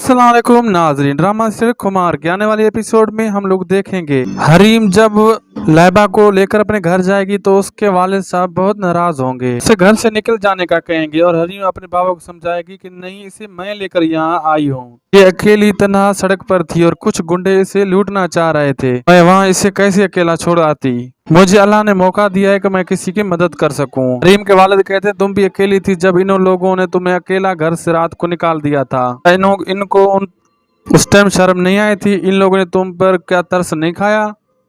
अस्सलाम वालेकुम नाजरीन, ड्रामा सीरियल खुमार के आने वाले एपिसोड में हम लोग देखेंगे हरीम जब लैबा को लेकर अपने घर जाएगी तो उसके वालिद साहब बहुत नाराज होंगे, उसे घर से निकल जाने का कहेंगे और हरीम अपने बाबा को समझाएगी कि नहीं, इसे मैं लेकर यहाँ आई हूँ। ये अकेली तन्हा सड़क पर थी और कुछ गुंडे इसे लूटना चाह रहे थे। मैं वहाँ इसे कैसे अकेला छोड़ आती। मुझे अल्लाह ने मौका दिया है कि मैं किसी की मदद कर सकूं। हरीम के वालिद कहते तुम भी अकेली थी जब इन लोगों ने तुम्हें अकेला घर से रात को निकाल दिया था। इनको उस टाइम शर्म नहीं आई थी? इन लोगों ने तुम पर क्या तरस नहीं खाया?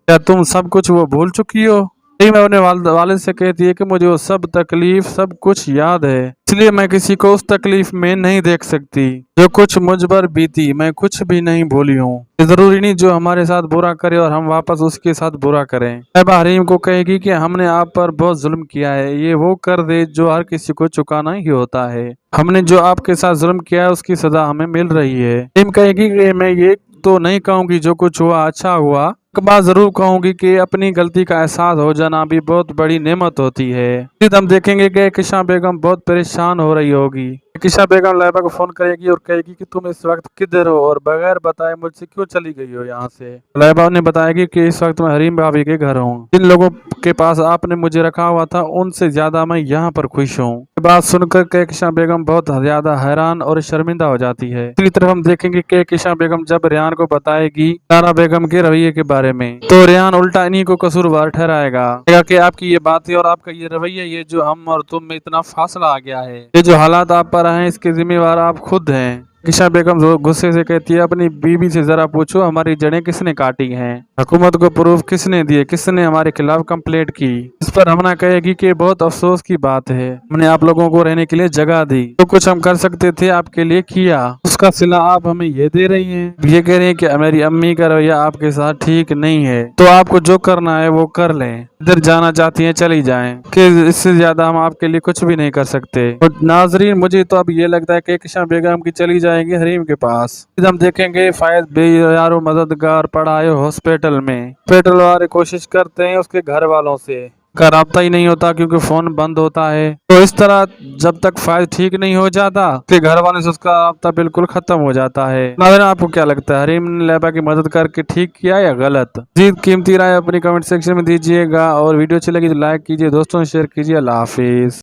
क्या तुम सब कुछ वो भूल चुकी हो? हरीम अपने वालिद से कहती है कि मुझे वो सब तकलीफ सब कुछ याद है, इसलिए मैं किसी को उस तकलीफ में नहीं देख सकती जो कुछ मुझ पर बीती। मैं कुछ भी नहीं भूली हूँ। जरूरी नहीं जो हमारे साथ बुरा करे और हम वापस उसके साथ बुरा करें। लैबा हरीम को कहेगी कि हमने आप पर बहुत जुल्म किया है, ये वो कर दे जो हर किसी को चुकाना ही होता है। हमने जो आपके साथ जुल्म किया है उसकी सजा हमें मिल रही है। हरीम कहेगी कि मैं ये तो नहीं कहूंगी जो कुछ हुआ अच्छा हुआ, एक बात जरूर कहूंगी कि अपनी गलती का एहसास हो जाना भी बहुत बड़ी नेमत होती है। फिर हम देखेंगे कि किशा बेगम बहुत परेशान हो रही होगी। किशा बेगम लैबा को फोन करेगी और कहेगी कि तुम इस वक्त किधर हो और बगैर बताए मुझसे क्यों चली गई हो यहाँ से। लैबा उन्हें बताएगी कि इस वक्त मैं हरीम भाभी के घर हूँ। जिन लोगों के पास आपने मुझे रखा हुआ था उनसे ज्यादा मैं यहाँ पर खुश हूँ। बात सुनकर किशा बेगम बहुत ज्यादा हैरान और शर्मिंदा हो जाती है। दूसरी तरफ हम देखेंगे कि किशा बेगम जब रेहान को बताएगी तारा बेगम के रवैये के बारे में तो रेहान उल्टा इन्हीं को कसूरवार ठहराएगा कि आपकी ये बातें और आपका ये रवैया, ये जो हम और तुम में इतना फासला आ गया है, ये जो हालात आप पर आए हैं इसके जिम्मेवार आप खुद हैं। किशा बेगम गुस्से से कहती है अपनी बीवी से जरा पूछो हमारी जड़ें किसने काटी हैं, हुकूमत को प्रूफ किसने दिए, किसने हमारे खिलाफ कंप्लेंट की। इस पर हमना कहेगी कि बहुत अफसोस की बात है, हमने आप लोगों को रहने के लिए जगह दी, तो कुछ हम कर सकते थे आपके लिए किया, उसका सिला आप हमें ये दे रही हैं। ये कह रही है कि मेरी अम्मी का रवैया आपके साथ ठीक नहीं है, तो आपको जो करना है वो कर लें, इधर जाना चाहती हैं चली जाएं, कि इससे ज्यादा हम आपके लिए कुछ भी नहीं कर सकते। और नाजरीन मुझे तो अब ये लगता है कि किशा बेगम की चली जाएंगे हरीम के पास। हम देखेंगे फायद बेयारो मददगार पड़ा है हॉस्पिटल में। हॉस्पिटल वाले कोशिश करते हैं उसके घर वालों से का राब्ता ही नहीं होता क्योंकि फोन बंद होता है। तो इस तरह जब तक फायद ठीक नहीं हो जाता कि घर वाले से उसका राब्ता बिल्कुल खत्म हो जाता है। नाज़रीन आपको क्या लगता है, हरीम ने लैबा की मदद करके ठीक किया या गलत? जीत कीमती राय अपनी कमेंट सेक्शन में दीजिएगा और वीडियो अच्छी लगी तो लाइक कीजिए, दोस्तों शेयर कीजिए। अल्लाह हाफिज।